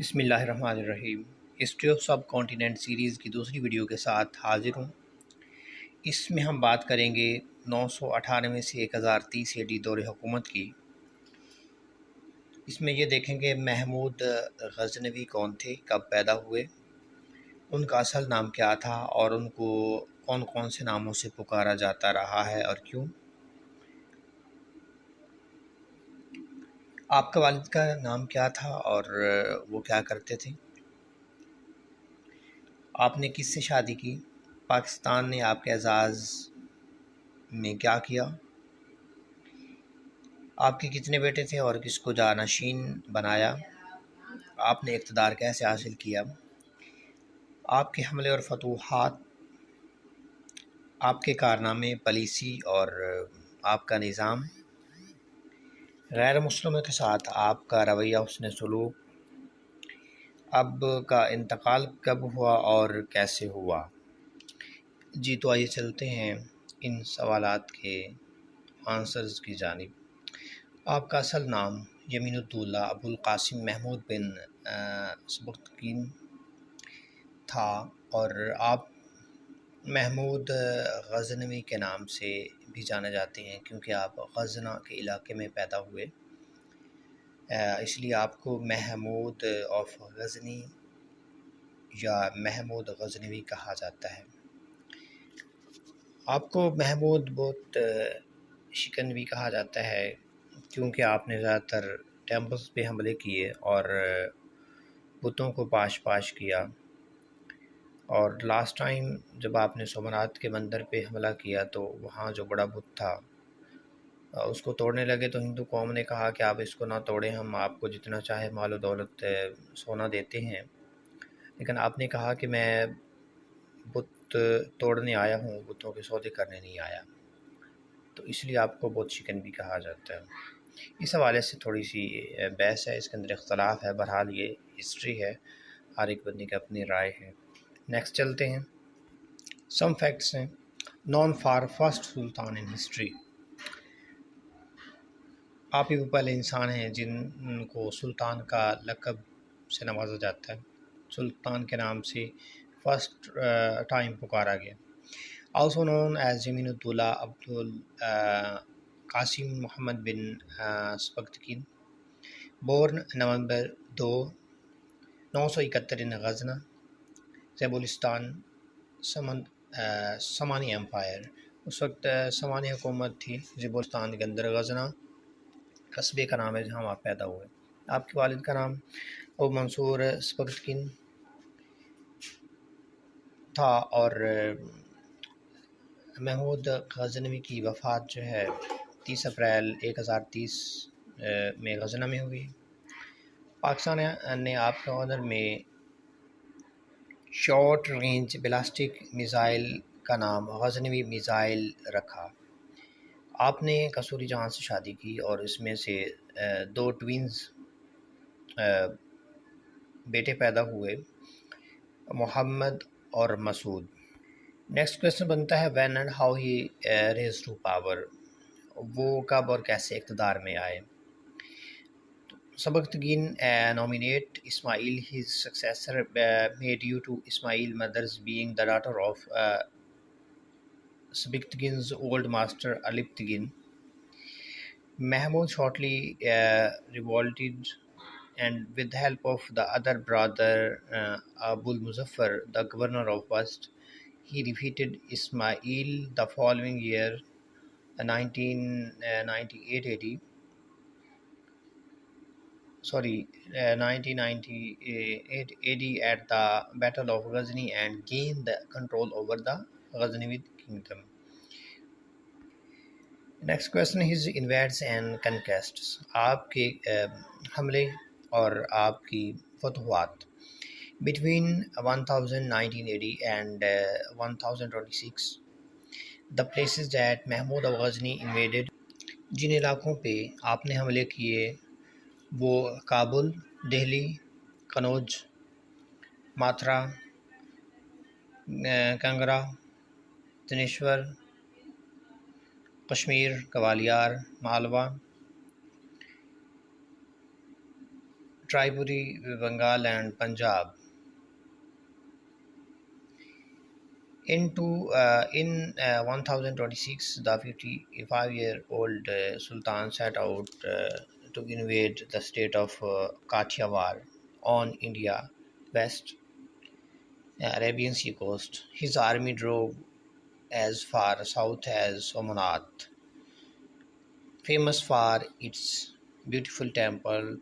بسم اللہ الرحمن الرحیم۔ History of sub continent series کی دوسری ویڈیو کے ساتھ حاضر ہوں۔ اس میں ہم بات کریں گے 998 سے 1030 AD دور حکومت کی۔ اس میں یہ دیکھیں گے محمود غزنوی کون تھے، کب پیدا ہوئے، ان کا اصل نام کیا تھا اور ان کو کون کون سے ناموں سے پکارا جاتا رہا ہے اور کیوں۔ آپ کا والد کا نام کیا تھا اور وہ کیا کرتے تھے، آپ نے کس سے شادی کی، پاکستان نے آپ کے اعزاز میں کیا کیا، آپ کے کتنے بیٹے تھے اور کس کو جانشین بنایا، آپ نے اقتدار کیسے حاصل کیا، آپ کے حملے اور فتوحات، آپ کے کارنامے، پالیسی اور آپ کا نظام، غیر مسلموں کے ساتھ آپ کا رویہ، حسن سلوک، اب کا انتقال کب ہوا اور کیسے ہوا۔ جی تو آئیے چلتے ہیں ان سوالات کے آنسرز کی جانب۔ آپ کا اصل نام یمین الدولہ ابوالقاسم محمود بن سبکتگین تھا اور آپ محمود غزنوی کے نام سے بھی جانے جاتے ہیں کیونکہ آپ غزنا کے علاقے میں پیدا ہوئے، اس لیے آپ کو محمود آف غزنی یا محمود غزنوی کہا جاتا ہے۔ آپ کو محمود بت شکن بھی کہا جاتا ہے کیونکہ آپ نے زیادہ تر ٹیمپلز پہ حملے کیے اور بتوں کو پاش کیا، اور لاسٹ ٹائم جب آپ نے سومناتھ کے مندر پہ حملہ کیا تو وہاں جو بڑا بت تھا اس کو توڑنے لگے تو ہندو قوم نے کہا کہ آپ اس کو نہ توڑیں، ہم آپ کو جتنا چاہے مال و دولت سونا دیتے ہیں، لیکن آپ نے کہا کہ میں بت توڑنے آیا ہوں، بتوں کے سودے کرنے نہیں آیا، تو اس لیے آپ کو بت شکن بھی کہا جاتا ہے۔ اس حوالے سے تھوڑی سی بحث ہے، اس کے اندر اختلاف ہے، بہرحال یہ ہسٹری ہے، ہر ایک بندے کی اپنی رائے ہے۔ نیکسٹ چلتے ہیں۔ سم فیکٹس ہیں known for first sultan in history. آپ ہی وہ پہلے انسان ہیں جن کو سلطان کا لقب سے نوازا جاتا ہے، سلطان کے نام سے فرسٹ ٹائم پکارا گیا۔ also known as Yamin ud Dawla Abul Qasim Muhammad bin Sabuktigin, born November 2 971 in Ghazna, Zabulistan, Samani empire, اس وقت سمانی حکومت تھی زیبولستان کے اندر۔ غزنہ قصبے کا نام ہے جہاں آپ پیدا ہوئے۔ آپ کے والد کا نام ابو منصور سبکتگین تھا اور محمود غزنوی کی وفات جو ہے 30 اپریل 1030 میں غزنہ میں ہوئی۔ پاکستان نے آپ کے آنر میں شارٹ رینج بیلسٹک میزائل کا نام غزنوی میزائل رکھا۔ آپ نے قصوری جہاں سے شادی کی اور اس میں سے 2 ٹوینز بیٹے پیدا ہوئے، محمد اور مسعود۔ نیکسٹ کویسچن بنتا ہے when and how he rose to power, وہ کب اور کیسے اقتدار میں آئے۔ Sabuktigin nominate Ismail his successor made due to Ismail mother's being the daughter of Sebektegin's old master Aliptigin. Mehmood shortly revolted and with the help of the other brother Abul Muzaffar, the governor of West, he defeated Ismail the following year, 1998 AD. 1998 AD at the Battle of Ghazni and gained the control over the Ghaznavi kingdom. Next question is invades and conquests، آپ کے حملے اور آپ کی فتوحات۔ Between 1019 AD and 1026 the places that Mehmood of Ghazni invaded، جن علاقوں پہ آپ نے حملے کیے وہ Kabul, Delhi, Kannauj, Mathura, کنگرا، تنیشور، Kashmir, Gwalior, Malwa, Tripuri, Bengal and Punjab. In 1026, the 55-year-old Sultan set out to invade the state of Kathiawar on India west Arabian Sea coast. His army drove as far south as Somnath, famous for its beautiful temple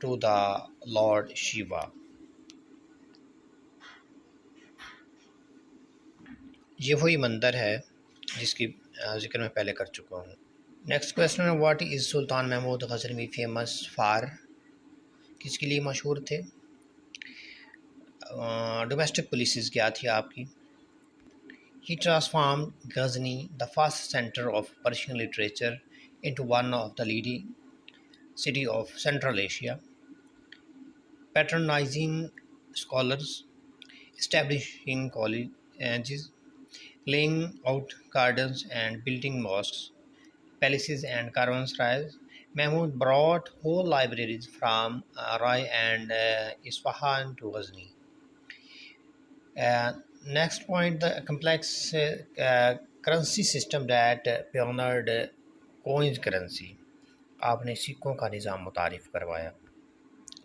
to the Lord Shiva. یہ وہی مندر ہے جس کی ذکر میں پہلے کر چکا ہوں. نیکسٹ کویسچن ہے what is Sultan Mahmud Ghaznavi famous for? کس کے لیے مشہور تھے؟ ڈومیسٹک پالیسیز کیا تھی آپ کی؟ He transformed Ghazni, the first center of Persian literature, into one of the leading cities of Central Asia, patronizing scholars, establishing colleges, laying out gardens and building mosques, palaces and caravanserais. Mehmood brought whole libraries from Rai and Isfahan to Ghazni. Next point, the complex currency system that pioneered coins currency. آپ نے سکوں کا نظام متعارف کروایا.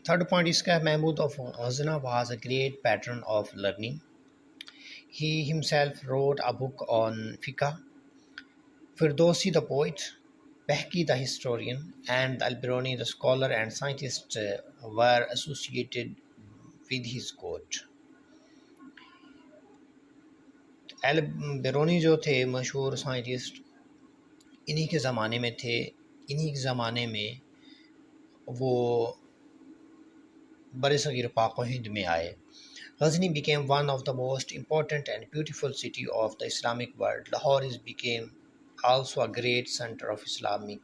Third point اس کا Mahmud of Ghazna was a great patron of learning. He himself wrote a book on fiqh. Firdausi the poet, Behki the historian, and al-Biruni the scholar and scientist were associated with his court. al-Biruni جو تھے مشہور scientist انہی کے زمانے میں تھے. انہی کے زمانے میں وہ برصغیر پاک و ہند میں آئے. Ghazni became one of the most important and beautiful city of the Islamic world. Lahore became also a great center of Islamic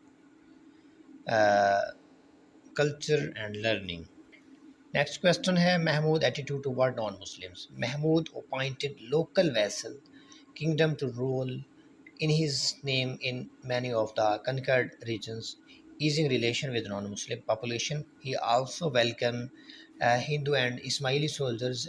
culture and learning. Next question ہے Mehmood attitude toward non-Muslims. Mehmood appointed local vassal kingdom to rule in his name in many of the conquered regions, easing relation with non-Muslim population. He also welcomed Hindu and Ismaili soldiers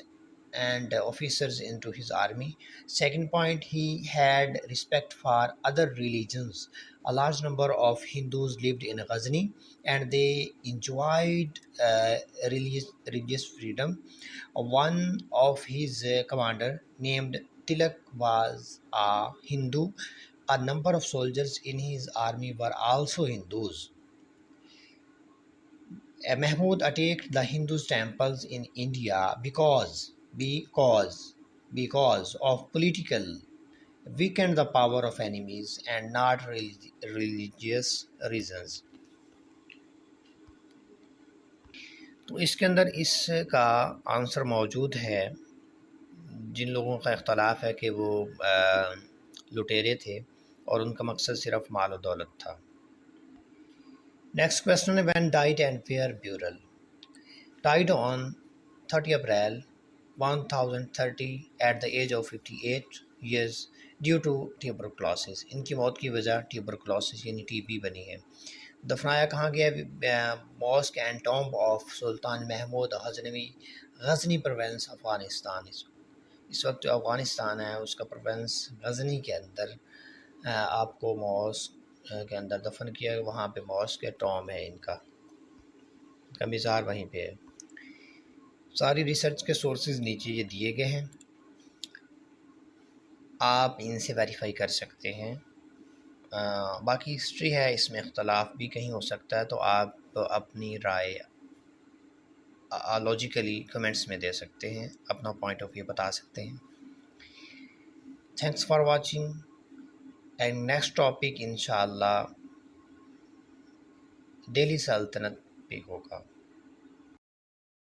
and officers into his army. Second point, he had respect for other religions. A large number of Hindus lived in Ghazni and they enjoyed religious freedom. One of his commander named Tilak was a Hindu. A number of soldiers in his army were also Hindus. Mehmood attacked the Hindus' temples in India because of political, weakened the power of enemies and not religious reasons. تو اس کے اندر اس کا answer موجود ہے. جن لوگوں کا اختلاف ہے کہ وہ لٹیرے تھے اور ان کا مقصد صرف مال و دولت تھا. نیکسٹ کویسچن ہے when died and where burial. Died on 30 April 1030 at the age of 58 years due to tuberculosis. ان کی موت کی وجہ tuberculosis یعنی ٹی بی بنی ہے. دفنایا کہاں گیا؟ Mosque and tomb of Sultan Mahmud Ghaznavi, Ghazni province Afghanistan. اس وقت جو افغانستان ہے اس کا پروونس غزنی کے اندر آپ کو ماسک کے اندر دفن کیا. وہاں پہ ماسک ہے, ٹام ہے ان کا مزار وہیں پہ ہے. ساری ریسرچ کے سورسز نیچے یہ دیے گئے ہیں, آپ ان سے ویریفائی کر سکتے ہیں. باقی ہسٹری ہے, اس میں اختلاف بھی کہیں ہو سکتا ہے, تو آپ اپنی رائے لاجیکلی کمنٹس میں دے سکتے ہیں, اپنا پوائنٹ آف ویو بتا سکتے ہیں. Thanks for watching and next topic انشاءاللہ دہلی سلطنت پہ ہوگا.